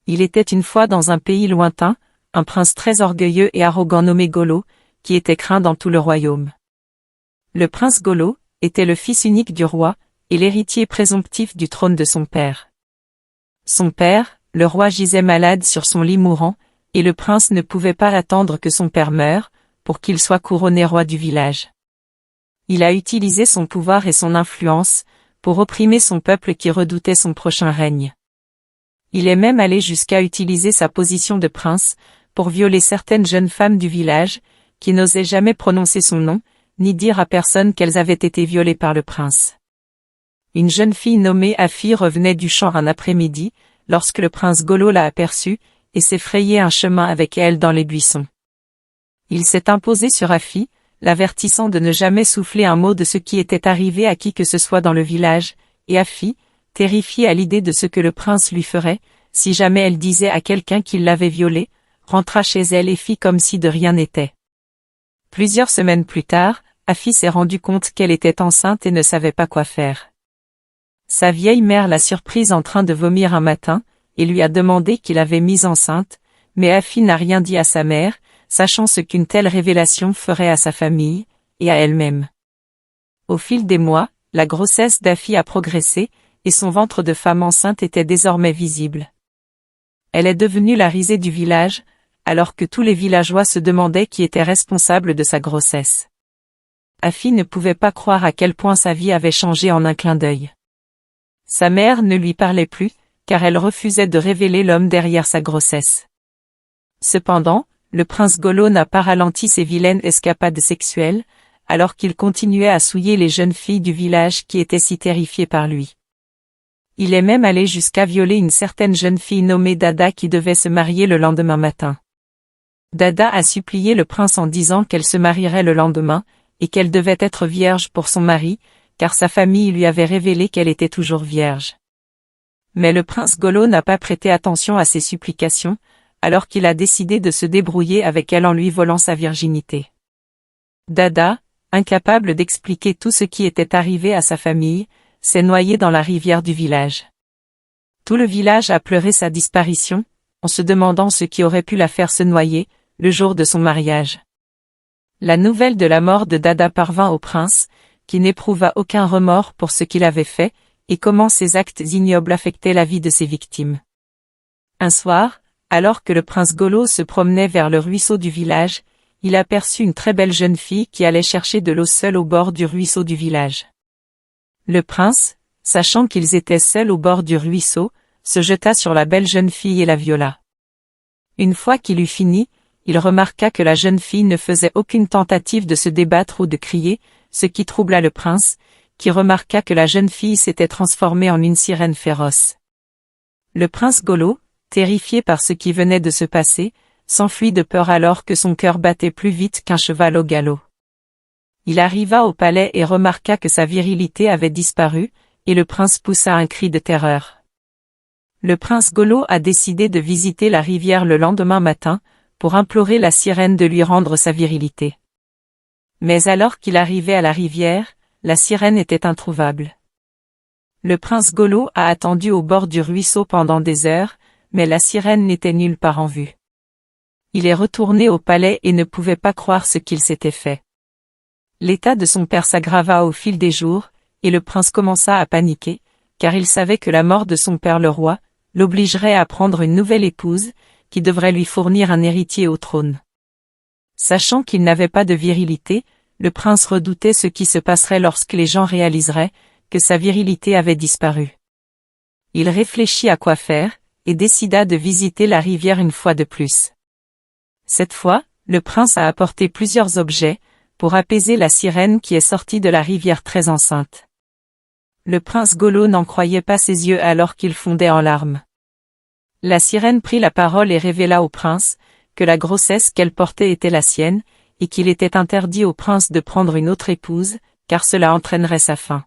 Il était une fois dans un pays lointain, un prince très orgueilleux et arrogant nommé Golo, qui était craint dans tout le royaume. Le prince Golo était le fils unique du roi, et l'héritier présomptif du trône de son père. Son père, le roi gisait malade sur son lit mourant, et le prince ne pouvait pas attendre que son père meure, pour qu'il soit couronné roi du village. Il a utilisé son pouvoir et son influence, pour opprimer son peuple qui redoutait son prochain règne. Il est même allé jusqu'à utiliser sa position de prince, pour violer certaines jeunes femmes du village, qui n'osaient jamais prononcer son nom, ni dire à personne qu'elles avaient été violées par le prince. Une jeune fille nommée Afi revenait du champ un après-midi, lorsque le prince Golo l'a aperçue, et s'est frayé un chemin avec elle dans les buissons. Il s'est imposé sur Afi, l'avertissant de ne jamais souffler un mot de ce qui était arrivé à qui que ce soit dans le village, et Afi, terrifiée à l'idée de ce que le prince lui ferait, si jamais elle disait à quelqu'un qu'il l'avait violée, rentra chez elle et fit comme si de rien n'était. Plusieurs semaines plus tard, Afi s'est rendu compte qu'elle était enceinte et ne savait pas quoi faire. Sa vieille mère l'a surprise en train de vomir un matin, et lui a demandé qui l'avait mise enceinte, mais Afi n'a rien dit à sa mère, sachant ce qu'une telle révélation ferait à sa famille, et à elle-même. Au fil des mois, la grossesse d'Afi a progressé, et son ventre de femme enceinte était désormais visible. Elle est devenue la risée du village, alors que tous les villageois se demandaient qui était responsable de sa grossesse. Afi ne pouvait pas croire à quel point sa vie avait changé en un clin d'œil. Sa mère ne lui parlait plus, car elle refusait de révéler l'homme derrière sa grossesse. Cependant, le prince Golo n'a pas ralenti ses vilaines escapades sexuelles, alors qu'il continuait à souiller les jeunes filles du village qui étaient si terrifiées par lui. Il est même allé jusqu'à violer une certaine jeune fille nommée Dada qui devait se marier le lendemain matin. Dada a supplié le prince en disant qu'elle se marierait le lendemain, et qu'elle devait être vierge pour son mari, car sa famille lui avait révélé qu'elle était toujours vierge. Mais le prince Golo n'a pas prêté attention à ses supplications, alors qu'il a décidé de se débrouiller avec elle en lui volant sa virginité. Dada, incapable d'expliquer tout ce qui était arrivé à sa famille, s'est noyé dans la rivière du village. Tout le village a pleuré sa disparition, en se demandant ce qui aurait pu la faire se noyer, le jour de son mariage. La nouvelle de la mort de Dada parvint au prince, qui n'éprouva aucun remords pour ce qu'il avait fait, et comment ses actes ignobles affectaient la vie de ses victimes. Un soir, alors que le prince Golo se promenait vers le ruisseau du village, il aperçut une très belle jeune fille qui allait chercher de l'eau seule au bord du ruisseau du village. Le prince, sachant qu'ils étaient seuls au bord du ruisseau, se jeta sur la belle jeune fille et la viola. Une fois qu'il eut fini, il remarqua que la jeune fille ne faisait aucune tentative de se débattre ou de crier, ce qui troubla le prince, qui remarqua que la jeune fille s'était transformée en une sirène féroce. Le prince Golo, terrifié par ce qui venait de se passer, s'enfuit de peur alors que son cœur battait plus vite qu'un cheval au galop. Il arriva au palais et remarqua que sa virilité avait disparu, et le prince poussa un cri de terreur. Le prince Golo a décidé de visiter la rivière le lendemain matin, pour implorer la sirène de lui rendre sa virilité. Mais alors qu'il arrivait à la rivière, la sirène était introuvable. Le prince Golo a attendu au bord du ruisseau pendant des heures, mais la sirène n'était nulle part en vue. Il est retourné au palais et ne pouvait pas croire ce qu'il s'était fait. L'état de son père s'aggrava au fil des jours, et le prince commença à paniquer, car il savait que la mort de son père le roi l'obligerait à prendre une nouvelle épouse, qui devrait lui fournir un héritier au trône. Sachant qu'il n'avait pas de virilité, le prince redoutait ce qui se passerait lorsque les gens réaliseraient que sa virilité avait disparu. Il réfléchit à quoi faire, et décida de visiter la rivière une fois de plus. Cette fois, le prince a apporté plusieurs objets, pour apaiser la sirène qui est sortie de la rivière très enceinte. Le prince Golo n'en croyait pas ses yeux alors qu'il fondait en larmes. La sirène prit la parole et révéla au prince que la grossesse qu'elle portait était la sienne, et qu'il était interdit au prince de prendre une autre épouse, car cela entraînerait sa fin.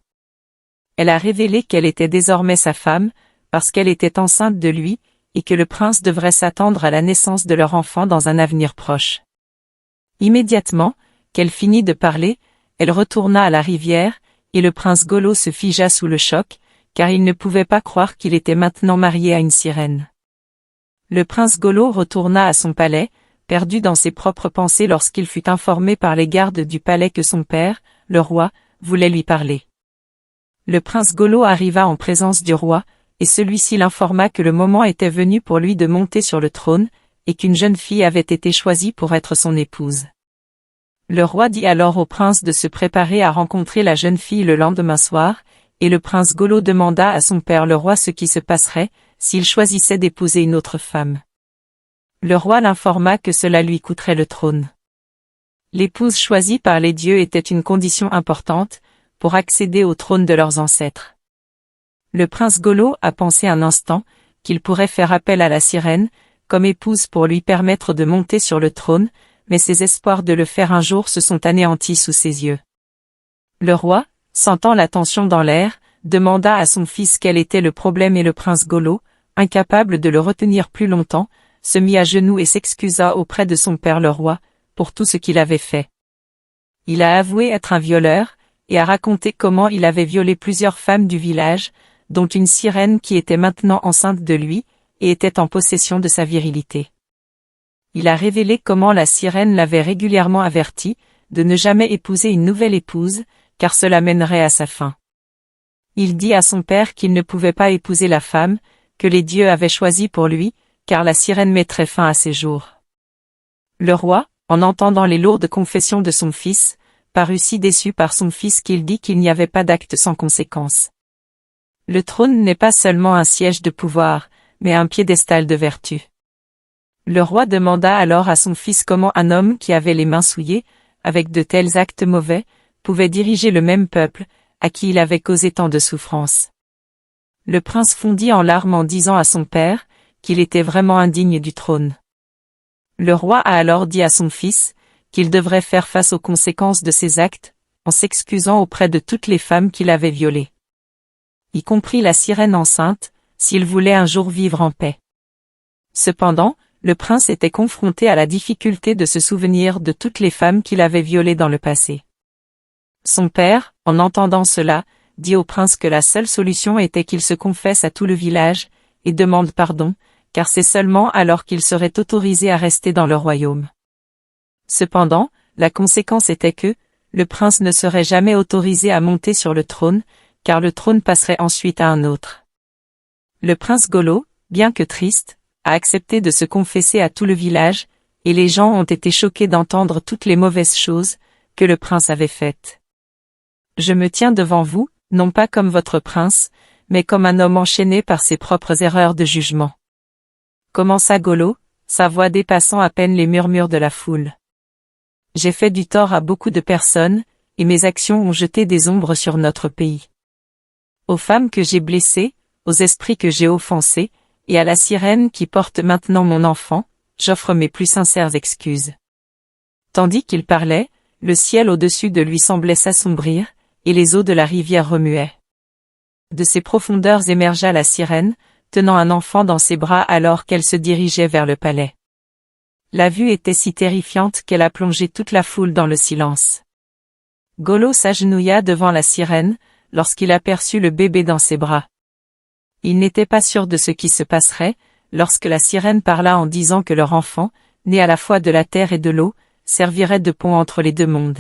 Elle a révélé qu'elle était désormais sa femme, parce qu'elle était enceinte de lui, et que le prince devrait s'attendre à la naissance de leur enfant dans un avenir proche. Immédiatement, qu'elle finit de parler, elle retourna à la rivière, et le prince Golo se figea sous le choc, car il ne pouvait pas croire qu'il était maintenant marié à une sirène. Le prince Golo retourna à son palais, perdu dans ses propres pensées lorsqu'il fut informé par les gardes du palais que son père, le roi, voulait lui parler. Le prince Golo arriva en présence du roi, et celui-ci l'informa que le moment était venu pour lui de monter sur le trône, et qu'une jeune fille avait été choisie pour être son épouse. Le roi dit alors au prince de se préparer à rencontrer la jeune fille le lendemain soir, et le prince Golo demanda à son père le roi ce qui se passerait, s'il choisissait d'épouser une autre femme. Le roi l'informa que cela lui coûterait le trône. L'épouse choisie par les dieux était une condition importante, pour accéder au trône de leurs ancêtres. Le prince Golo a pensé un instant, qu'il pourrait faire appel à la sirène, comme épouse pour lui permettre de monter sur le trône, mais ses espoirs de le faire un jour se sont anéantis sous ses yeux. Le roi, sentant la tension dans l'air, demanda à son fils quel était le problème et le prince Golo, incapable de le retenir plus longtemps, se mit à genoux et s'excusa auprès de son père le roi, pour tout ce qu'il avait fait. Il a avoué être un violeur, et a raconté comment il avait violé plusieurs femmes du village, dont une sirène qui était maintenant enceinte de lui, et était en possession de sa virilité. Il a révélé comment la sirène l'avait régulièrement averti, de ne jamais épouser une nouvelle épouse, car cela mènerait à sa fin. Il dit à son père qu'il ne pouvait pas épouser la femme, que les dieux avaient choisie pour lui, car la sirène mettrait fin à ses jours. Le roi, en entendant les lourdes confessions de son fils, parut si déçu par son fils qu'il dit qu'il n'y avait pas d'acte sans conséquence. Le trône n'est pas seulement un siège de pouvoir, mais un piédestal de vertu. Le roi demanda alors à son fils comment un homme qui avait les mains souillées, avec de tels actes mauvais, pouvait diriger le même peuple, à qui il avait causé tant de souffrances. Le prince fondit en larmes en disant à son père, qu'il était vraiment indigne du trône. Le roi a alors dit à son fils, qu'il devrait faire face aux conséquences de ses actes, en s'excusant auprès de toutes les femmes qu'il avait violées. Y compris la sirène enceinte, s'il voulait un jour vivre en paix. Cependant, le prince était confronté à la difficulté de se souvenir de toutes les femmes qu'il avait violées dans le passé. Son père, en entendant cela, dit au prince que la seule solution était qu'il se confesse à tout le village, et demande pardon, car c'est seulement alors qu'il serait autorisé à rester dans le royaume. Cependant, la conséquence était que, le prince ne serait jamais autorisé à monter sur le trône, car le trône passerait ensuite à un autre. Le prince Golo, bien que triste, a accepté de se confesser à tout le village, et les gens ont été choqués d'entendre toutes les mauvaises choses que le prince avait faites. Je me tiens devant vous, non pas comme votre prince, mais comme un homme enchaîné par ses propres erreurs de jugement. Commença Golo, sa voix dépassant à peine les murmures de la foule. J'ai fait du tort à beaucoup de personnes, et mes actions ont jeté des ombres sur notre pays. Aux femmes que j'ai blessées, aux esprits que j'ai offensés, et à la sirène qui porte maintenant mon enfant, j'offre mes plus sincères excuses. Tandis qu'il parlait, le ciel au-dessus de lui semblait s'assombrir, et les eaux de la rivière remuaient. De ses profondeurs émergea la sirène, tenant un enfant dans ses bras alors qu'elle se dirigeait vers le palais. La vue était si terrifiante qu'elle a plongé toute la foule dans le silence. Golo s'agenouilla devant la sirène, lorsqu'il aperçut le bébé dans ses bras. Il n'était pas sûr de ce qui se passerait, lorsque la sirène parla en disant que leur enfant, né à la fois de la terre et de l'eau, servirait de pont entre les deux mondes.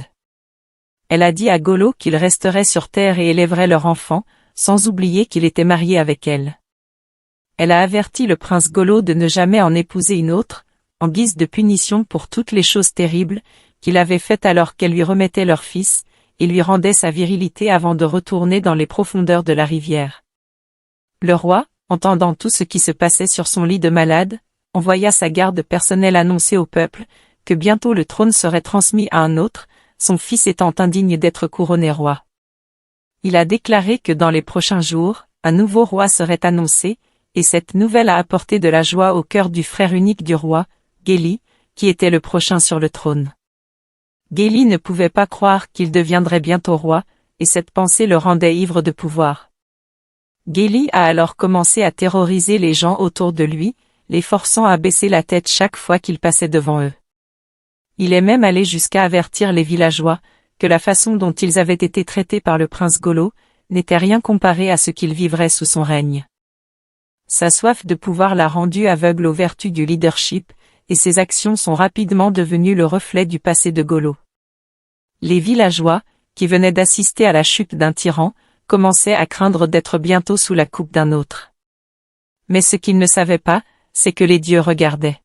Elle a dit à Golo qu'il resterait sur terre et élèverait leur enfant, sans oublier qu'il était marié avec elle. Elle a averti le prince Golo de ne jamais en épouser une autre, en guise de punition pour toutes les choses terribles qu'il avait faites alors qu'elle lui remettait leur fils, et lui rendait sa virilité avant de retourner dans les profondeurs de la rivière. Le roi, entendant tout ce qui se passait sur son lit de malade, envoya sa garde personnelle annoncer au peuple que bientôt le trône serait transmis à un autre, son fils étant indigne d'être couronné roi. Il a déclaré que dans les prochains jours, un nouveau roi serait annoncé, et cette nouvelle a apporté de la joie au cœur du frère unique du roi, Géli, qui était le prochain sur le trône. Géli ne pouvait pas croire qu'il deviendrait bientôt roi, et cette pensée le rendait ivre de pouvoir. Géli a alors commencé à terroriser les gens autour de lui, les forçant à baisser la tête chaque fois qu'il passait devant eux. Il est même allé jusqu'à avertir les villageois que la façon dont ils avaient été traités par le prince Golo n'était rien comparé à ce qu'ils vivraient sous son règne. Sa soif de pouvoir l'a rendu aveugle aux vertus du leadership, et ses actions sont rapidement devenues le reflet du passé de Golo. Les villageois, qui venaient d'assister à la chute d'un tyran, commençaient à craindre d'être bientôt sous la coupe d'un autre. Mais ce qu'ils ne savaient pas, c'est que les dieux regardaient.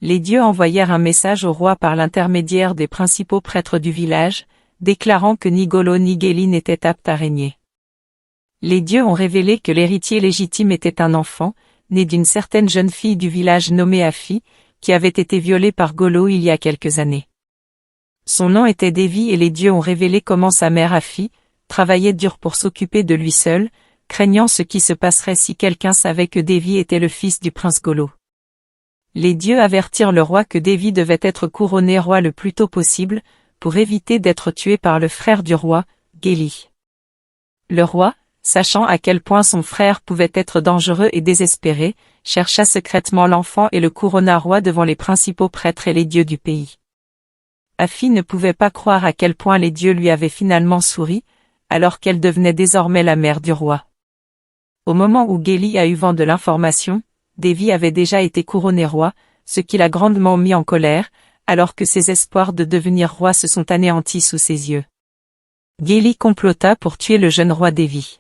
Les dieux envoyèrent un message au roi par l'intermédiaire des principaux prêtres du village, déclarant que ni Golo ni Géli n'étaient aptes à régner. Les dieux ont révélé que l'héritier légitime était un enfant, né d'une certaine jeune fille du village nommée Afi, qui avait été violée par Golo il y a quelques années. Son nom était Devi et les dieux ont révélé comment sa mère Afi travaillait dur pour s'occuper de lui seule, craignant ce qui se passerait si quelqu'un savait que Devi était le fils du prince Golo. Les dieux avertirent le roi que Devi devait être couronné roi le plus tôt possible, pour éviter d'être tué par le frère du roi, Géli. Le roi, sachant à quel point son frère pouvait être dangereux et désespéré, chercha secrètement l'enfant et le couronna roi devant les principaux prêtres et les dieux du pays. Afi ne pouvait pas croire à quel point les dieux lui avaient finalement souri, alors qu'elle devenait désormais la mère du roi. Au moment où Géli a eu vent de l'information, Devi avait déjà été couronné roi, ce qui l'a grandement mis en colère, alors que ses espoirs de devenir roi se sont anéantis sous ses yeux. Géli complota pour tuer le jeune roi Devi.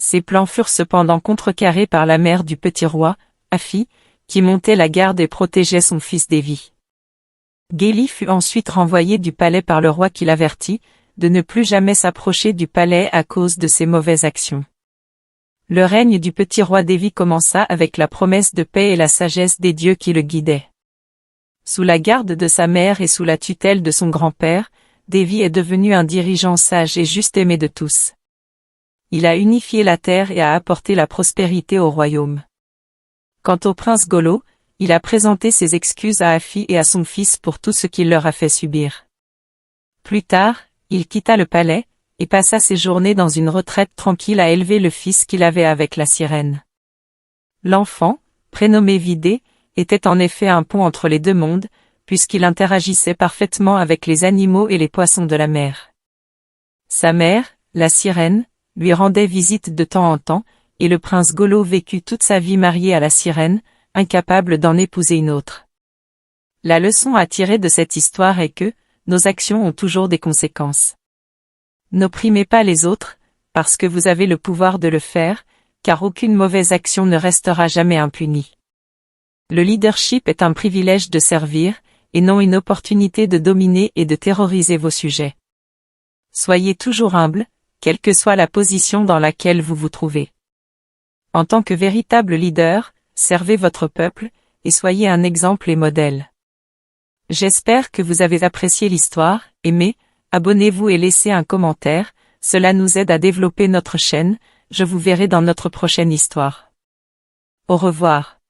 Ses plans furent cependant contrecarrés par la mère du petit roi, Afi, qui montait la garde et protégeait son fils Devi. Géli fut ensuite renvoyé du palais par le roi qui l'avertit de ne plus jamais s'approcher du palais à cause de ses mauvaises actions. Le règne du petit roi Devi commença avec la promesse de paix et la sagesse des dieux qui le guidaient. Sous la garde de sa mère et sous la tutelle de son grand-père, Devi est devenu un dirigeant sage et juste aimé de tous. Il a unifié la terre et a apporté la prospérité au royaume. Quant au prince Golo, il a présenté ses excuses à Afi et à son fils pour tout ce qu'il leur a fait subir. Plus tard, il quitta le palais, et passa ses journées dans une retraite tranquille à élever le fils qu'il avait avec la sirène. L'enfant, prénommé Vidé, était en effet un pont entre les deux mondes, puisqu'il interagissait parfaitement avec les animaux et les poissons de la mer. Sa mère, la sirène, lui rendait visite de temps en temps, et le prince Golo vécut toute sa vie marié à la sirène, incapable d'en épouser une autre. La leçon à tirer de cette histoire est que, nos actions ont toujours des conséquences. N'opprimez pas les autres, parce que vous avez le pouvoir de le faire, car aucune mauvaise action ne restera jamais impunie. Le leadership est un privilège de servir, et non une opportunité de dominer et de terroriser vos sujets. Soyez toujours humble, quelle que soit la position dans laquelle vous vous trouvez. En tant que véritable leader, servez votre peuple, et soyez un exemple et modèle. J'espère que vous avez apprécié l'histoire, aimez, abonnez-vous et laissez un commentaire, cela nous aide à développer notre chaîne, je vous verrai dans notre prochaine histoire. Au revoir.